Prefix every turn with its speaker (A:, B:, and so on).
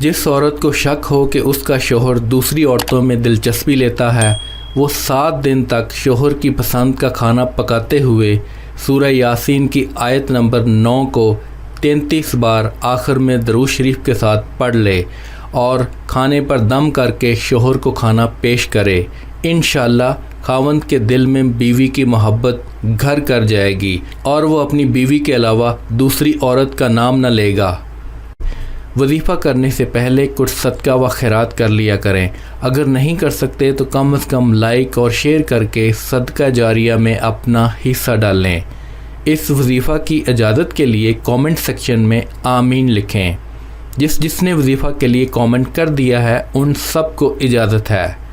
A: जिस औरत को शक हो कि उसका शोहर दूसरी औरतों में दिलचस्पी लेता है, वो 7 दिन तक शोहर की पसंद का खाना पकाते हुए सूरह यासीन की आयत नंबर 9 को 33 बार आखिर में दरूद शरीफ के साथ पढ़ ले और खाने पर दम करके शोहर को खाना पेश करे। इंशाअल्लाह खावंद के दिल में बीवी की मोहब्बत घर कर जाएगी और वो अपनी बीवी के अलावा दूसरी औरत का नाम न लेगा। वजीफ़ा करने से पहले कुछ सदका व खैरात कर लिया करें। अगर नहीं कर सकते तो कम से कम लाइक और शेयर करके सदका जारिया में अपना हिस्सा डालें। इस वजीफ़ा की इजाज़त के लिए कमेंट सेक्शन में आमीन लिखें। जिसने वजीफ़ा के लिए कमेंट कर दिया है उन सब को इजाज़त है।